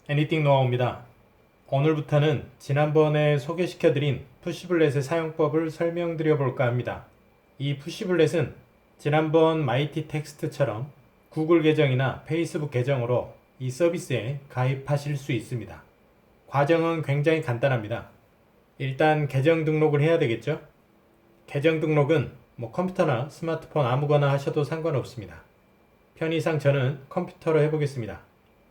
애니띵 노하우입니다. 오늘부터는 지난번에 소개시켜드린 푸시블렛의 사용법을 설명드려 볼까 합니다. 이 푸시블렛은 지난번 마이티 텍스트처럼 구글 계정이나 페이스북 계정으로 이 서비스에 가입하실 수 있습니다. 과정은 굉장히 간단합니다. 일단 계정 등록을 해야 되겠죠? 계정 등록은 컴퓨터나 스마트폰 아무거나 하셔도 상관없습니다. 편의상 저는 컴퓨터로 해보겠습니다.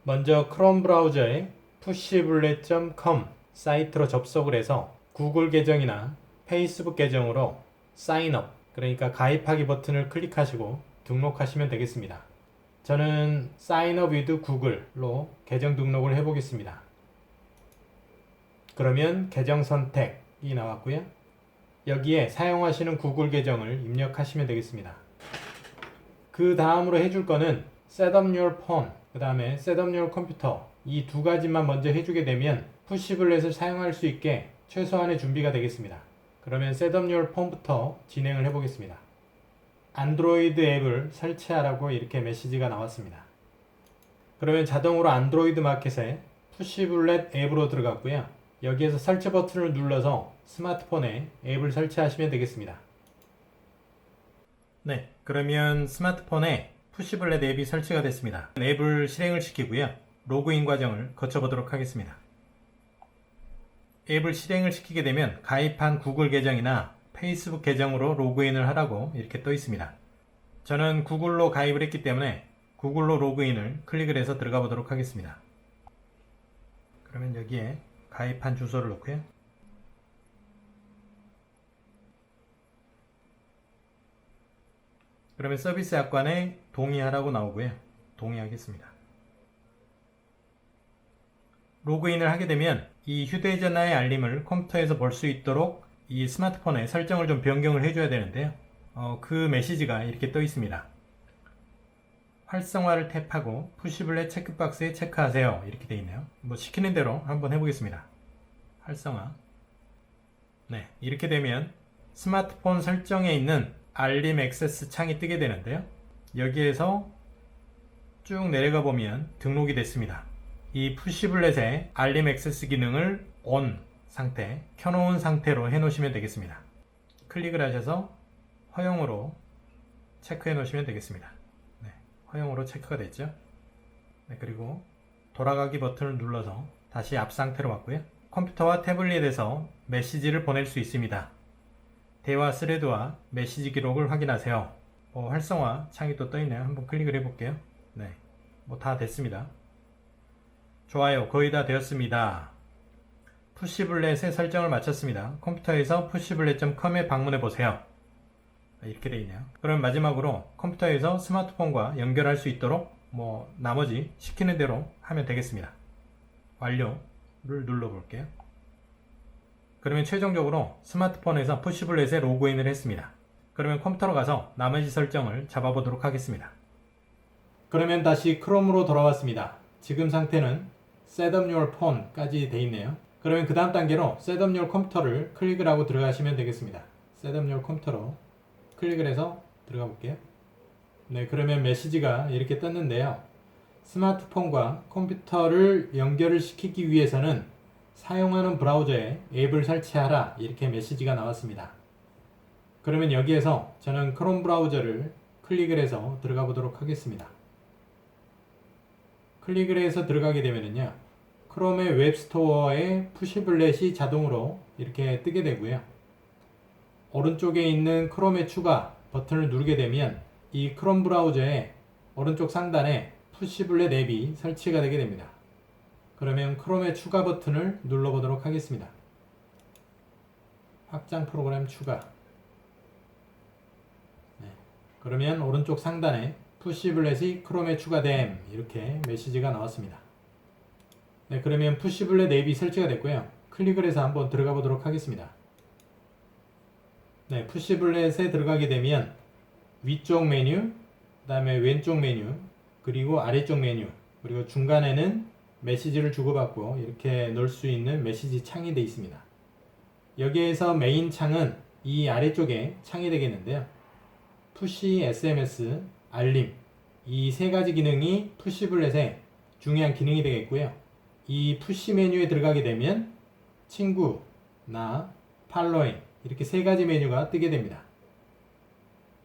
먼저 크롬 브라우저에 pushbullet.com 사이트로 접속을 해서 구글 계정이나 페이스북 계정으로 사인업, 그러니까 가입하기 버튼을 클릭하시고 등록하시면 되겠습니다. 저는 사인업 위드 구글로 계정 등록을 해보겠습니다. 그러면 계정 선택이 나왔고요. 여기에 사용하시는 구글 계정을 입력하시면 되겠습니다. 그 다음으로 해줄 거는 Set up your phone, 그 다음에 Set up your computer, 이 두 가지만 먼저 해주게 되면 푸시블렛을 사용할 수 있게 최소한의 준비가 되겠습니다. 그러면 Set up your phone부터 진행을 해보겠습니다. 안드로이드 앱을 설치하라고 이렇게 메시지가 나왔습니다. 그러면 자동으로 안드로이드 마켓에 푸시블렛 앱으로 들어갔고요. 여기에서 설치 버튼을 눌러서 스마트폰에 앱을 설치하시면 되겠습니다. 네, 그러면 스마트폰에 푸시블렛 앱이 설치가 됐습니다. 앱을 실행을 시키고요. 로그인 과정을 거쳐보도록 하겠습니다. 앱을 실행을 시키게 되면 가입한 구글 계정이나 페이스북 계정으로 로그인을 하라고 이렇게 떠 있습니다. 저는 구글로 가입을 했기 때문에 구글로 로그인을 클릭을 해서 들어가 보도록 하겠습니다. 그러면 여기에 가입한 주소를 넣고요. 그러면 서비스 약관에 동의하라고 나오고요. 동의하겠습니다. 로그인을 하게 되면 이 휴대전화의 알림을 컴퓨터에서 볼 수 있도록 이 스마트폰에 설정을 좀 변경을 해줘야 되는데요. 그 메시지가 이렇게 떠 있습니다. 활성화를 탭하고 푸시블렛 체크박스에 체크하세요. 이렇게 되어 있네요. 시키는 대로 한번 해보겠습니다. 활성화. 네, 이렇게 되면 스마트폰 설정에 있는 알림 액세스 창이 뜨게 되는데요. 여기에서 쭉 내려가 보면 등록이 됐습니다. 이 푸시블렛의 알림 액세스 기능을 ON 상태, 켜놓은 상태로 해놓으시면 되겠습니다. 클릭을 하셔서 허용으로 체크해 놓으시면 되겠습니다. 네, 허용으로 체크가 됐죠. 네, 그리고 돌아가기 버튼을 눌러서 다시 앞 상태로 왔고요. 컴퓨터와 태블릿에서 메시지를 보낼 수 있습니다. 대화 스레드와 메시지 기록을 확인하세요. 활성화 창이 또 떠있네요. 한번 클릭을 해볼게요. 네, 다 됐습니다. 좋아요, 거의 다 되었습니다. 푸시블렛의 설정을 마쳤습니다. 컴퓨터에서 pushbullet.com에 방문해 보세요. 이렇게 되어 있네요. 그럼 마지막으로 컴퓨터에서 스마트폰과 연결할 수 있도록 나머지 시키는 대로 하면 되겠습니다. 완료를 눌러 볼게요. 그러면 최종적으로 스마트폰에서 푸시블렛에 로그인을 했습니다. 그러면 컴퓨터로 가서 나머지 설정을 잡아보도록 하겠습니다. 그러면 다시 크롬으로 돌아왔습니다. 지금 상태는 Set up your phone까지 되어 있네요. 그러면 그 다음 단계로 Set up your computer를 클릭을 하고 들어가시면 되겠습니다. Set up your computer로 클릭을 해서 들어가 볼게요. 네, 그러면 메시지가 이렇게 떴는데요. 스마트폰과 컴퓨터를 연결을 시키기 위해서는 사용하는 브라우저에 앱을 설치하라, 이렇게 메시지가 나왔습니다. 그러면 여기에서 저는 크롬 브라우저를 클릭을 해서 들어가 보도록 하겠습니다. 클릭을 해서 들어가게 되면요, 크롬의 웹스토어에 푸시블렛이 자동으로 이렇게 뜨게 되고요. 오른쪽에 있는 크롬의 추가 버튼을 누르게 되면 이 크롬 브라우저의 오른쪽 상단에 푸시블렛 앱이 설치가 되게 됩니다. 그러면 크롬의 추가 버튼을 눌러보도록 하겠습니다. 확장 프로그램 추가. 네. 그러면 오른쪽 상단에 푸시블렛이 크롬에 추가됨, 이렇게 메시지가 나왔습니다. 네, 그러면 푸시블렛 앱이 설치가 됐고요. 클릭을 해서 한번 들어가 보도록 하겠습니다. 네, 푸시블렛에 들어가게 되면 위쪽 메뉴, 그 다음에 왼쪽 메뉴, 그리고 아래쪽 메뉴, 그리고 중간에는 메시지를 주고받고 이렇게 넣을 수 있는 메시지 창이 되어 있습니다. 여기에서 메인 창은 이 아래쪽에 창이 되겠는데요. 푸시 SMS, 알림, 이 세 가지 기능이 푸시블렛의 중요한 기능이 되겠고요. 이 푸시 메뉴에 들어가게 되면 친구, 나, 팔로잉 이렇게 세 가지 메뉴가 뜨게 됩니다.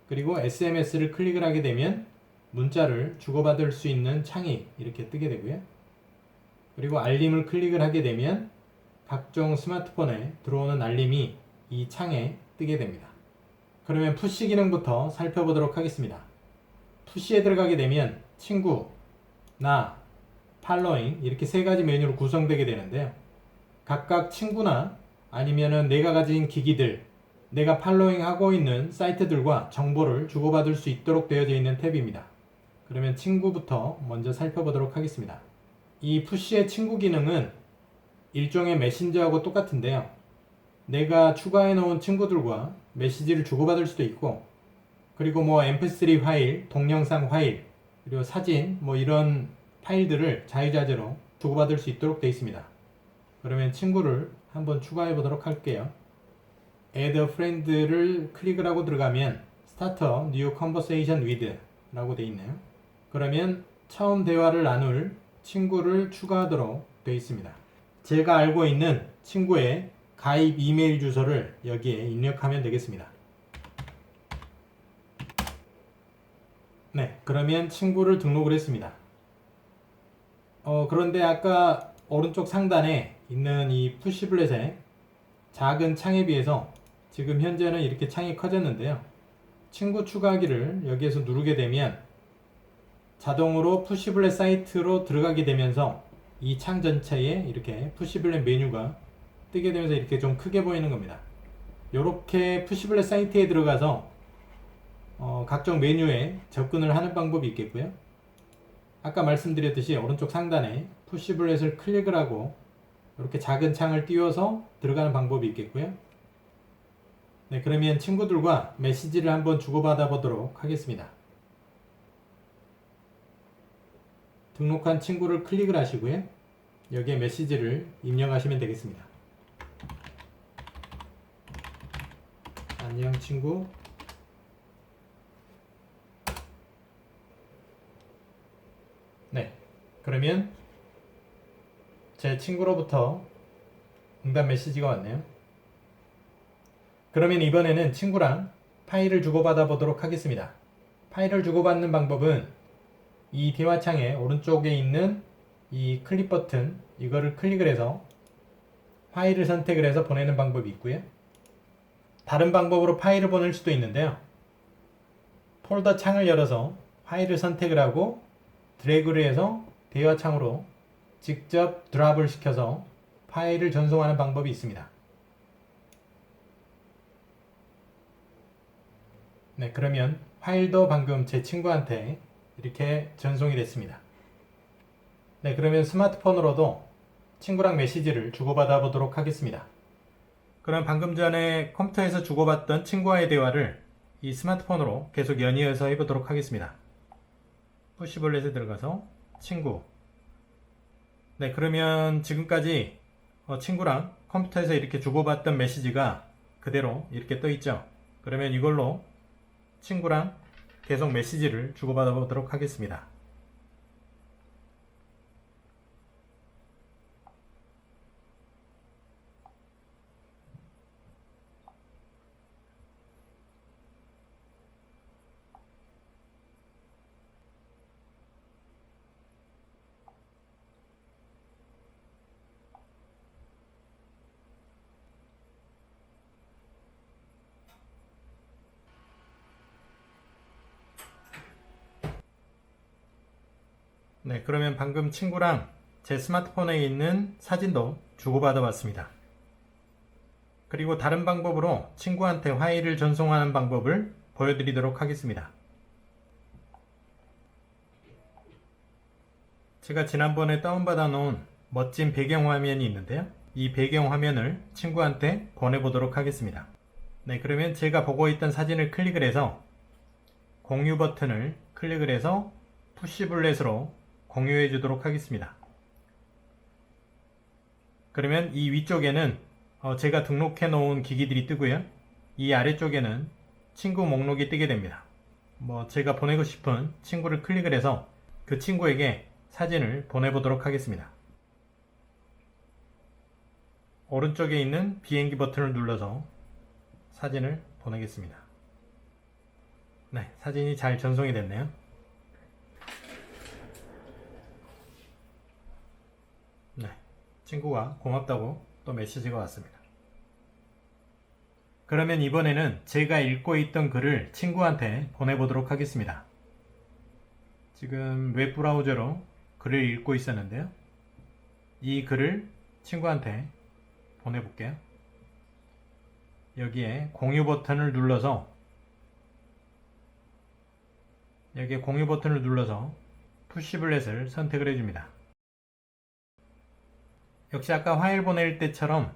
그리고 SMS를 클릭을 하게 되면 문자를 주고받을 수 있는 창이 이렇게 뜨게 되고요. 그리고 알림을 클릭을 하게 되면 각종 스마트폰에 들어오는 알림이 이 창에 뜨게 됩니다. 그러면 푸시 기능부터 살펴보도록 하겠습니다. 푸시에 들어가게 되면 친구, 나, 팔로잉 이렇게 세 가지 메뉴로 구성되게 되는데요. 각각 친구나 아니면은 내가 가진 기기들, 내가 팔로잉 하고 있는 사이트들과 정보를 주고받을 수 있도록 되어져 있는 탭입니다. 그러면 친구부터 먼저 살펴보도록 하겠습니다. 이 푸시의 친구 기능은 일종의 메신저하고 똑같은데요. 내가 추가해 놓은 친구들과 메시지를 주고받을 수도 있고, 그리고 뭐 mp3 파일, 동영상 파일, 그리고 사진 뭐 이런 파일들을 자유자재로 주고받을 수 있도록 되어 있습니다. 그러면 친구를 한번 추가해 보도록 할게요. Add a friend를 클릭을 하고 들어가면 Start a new conversation with 라고 되어 있네요. 그러면 처음 대화를 나눌 친구를 추가하도록 되어 있습니다. 제가 알고 있는 친구의 가입 이메일 주소를 여기에 입력하면 되겠습니다. 네, 그러면 친구를 등록을 했습니다. 그런데 아까 오른쪽 상단에 있는 이 푸시블렛의 작은 창에 비해서 지금 현재는 이렇게 창이 커졌는데요. 친구 추가하기를 여기에서 누르게 되면 자동으로 푸시블렛 사이트로 들어가게 되면서 이 창 전체에 이렇게 푸시블렛 메뉴가 뜨게 되면서 이렇게 좀 크게 보이는 겁니다. 이렇게 푸시블렛 사이트에 들어가서 각종 메뉴에 접근을 하는 방법이 있겠고요. 아까 말씀드렸듯이 오른쪽 상단에 푸시블렛을 클릭을 하고 이렇게 작은 창을 띄워서 들어가는 방법이 있겠고요. 네, 그러면 친구들과 메시지를 한번 주고받아 보도록 하겠습니다. 등록한 친구를 클릭을 하시고요. 여기에 메시지를 입력하시면 되겠습니다. 안녕 친구. 네, 그러면 제 친구로부터 응답 메시지가 왔네요. 그러면 이번에는 친구랑 파일을 주고받아 보도록 하겠습니다. 파일을 주고받는 방법은 이 대화창의 오른쪽에 있는 이 클릭 버튼 이거를 클릭을 해서 파일을 선택을 해서 보내는 방법이 있고요. 다른 방법으로 파일을 보낼 수도 있는데요. 폴더 창을 열어서 파일을 선택을 하고 드래그를 해서 대화창으로 직접 드랍을 시켜서 파일을 전송하는 방법이 있습니다. 네, 그러면 파일도 방금 제 친구한테 이렇게 전송이 됐습니다. 네, 그러면 스마트폰으로도 친구랑 메시지를 주고받아 보도록 하겠습니다. 그럼 방금 전에 컴퓨터에서 주고받던 친구와의 대화를 이 스마트폰으로 계속 연이어서 해보도록 하겠습니다. 푸시블렛에 들어가서 친구. 네, 그러면 지금까지 친구랑 컴퓨터에서 이렇게 주고받던 메시지가 그대로 이렇게 떠 있죠. 그러면 이걸로 친구랑 계속 메시지를 주고받아 보도록 하겠습니다. 네, 그러면 방금 친구랑 제 스마트폰에 있는 사진도 주고받아 봤습니다. 그리고 다른 방법으로 친구한테 파일을 전송하는 방법을 보여드리도록 하겠습니다. 제가 지난번에 다운받아 놓은 멋진 배경화면이 있는데요. 이 배경화면을 친구한테 보내보도록 하겠습니다. 네, 그러면 제가 보고 있던 사진을 클릭을 해서 공유 버튼을 클릭을 해서 푸시블렛으로 공유해 주도록 하겠습니다. 그러면 이 위쪽에는 제가 등록해 놓은 기기들이 뜨고요. 이 아래쪽에는 친구 목록이 뜨게 됩니다. 제가 보내고 싶은 친구를 클릭을 해서 그 친구에게 사진을 보내보도록 하겠습니다. 오른쪽에 있는 비행기 버튼을 눌러서 사진을 보내겠습니다. 네, 사진이 잘 전송이 됐네요. 네, 친구가 고맙다고 또 메시지가 왔습니다. 그러면 이번에는 제가 읽고 있던 글을 친구한테 보내보도록 하겠습니다. 지금 웹브라우저로 글을 읽고 있었는데요. 이 글을 친구한테 보내볼게요. 여기에 공유 버튼을 눌러서 푸시블렛을 선택을 해줍니다. 역시 아까 파일 보낼 때처럼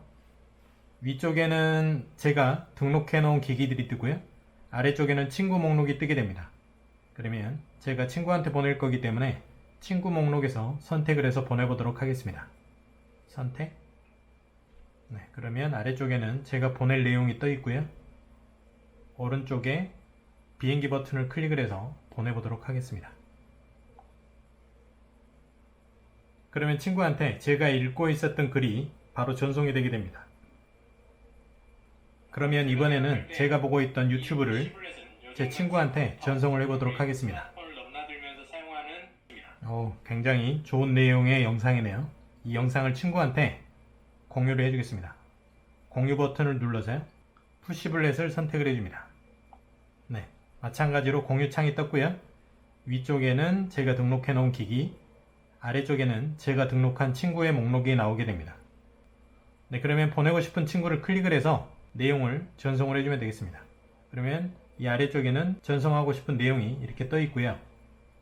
위쪽에는 제가 등록해 놓은 기기들이 뜨고요. 아래쪽에는 친구 목록이 뜨게 됩니다. 그러면 제가 친구한테 보낼 거기 때문에 친구 목록에서 선택을 해서 보내보도록 하겠습니다. 선택. 네, 그러면 아래쪽에는 제가 보낼 내용이 떠 있고요. 오른쪽에 비행기 버튼을 클릭을 해서 보내보도록 하겠습니다. 그러면 친구한테 제가 읽고 있었던 글이 바로 전송이 되게 됩니다. 그러면 이번에는 제가 보고 있던 유튜브를 제 친구한테 전송을 해보도록 하겠습니다. 굉장히 좋은 내용의 영상이네요. 이 영상을 친구한테 공유를 해주겠습니다. 공유 버튼을 눌러서요. 푸시블렛을 선택을 해줍니다. 네, 마찬가지로 공유창이 떴고요. 위쪽에는 제가 등록해 놓은 기기, 아래쪽에는 제가 등록한 친구의 목록이 나오게 됩니다. 네, 그러면 보내고 싶은 친구를 클릭을 해서 내용을 전송을 해주면 되겠습니다. 그러면 이 아래쪽에는 전송하고 싶은 내용이 이렇게 떠 있고요.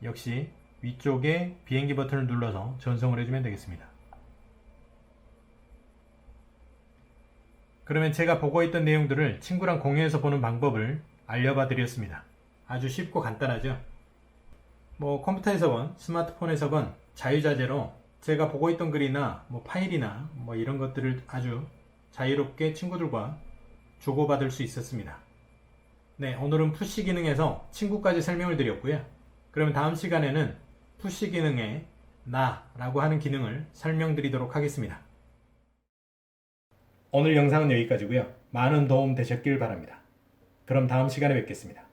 역시 위쪽에 비행기 버튼을 눌러서 전송을 해주면 되겠습니다. 그러면 제가 보고 있던 내용들을 친구랑 공유해서 보는 방법을 알려봐 드렸습니다. 아주 쉽고 간단하죠. 컴퓨터에서건 스마트폰에서건 자유자재로 제가 보고 있던 글이나 파일이나 이런 것들을 아주 자유롭게 친구들과 주고받을 수 있었습니다. 네, 오늘은 푸시 기능에서 친구까지 설명을 드렸고요. 그러면 다음 시간에는 푸시 기능에 나라고 하는 기능을 설명드리도록 하겠습니다. 오늘 영상은 여기까지고요. 많은 도움 되셨길 바랍니다. 그럼 다음 시간에 뵙겠습니다.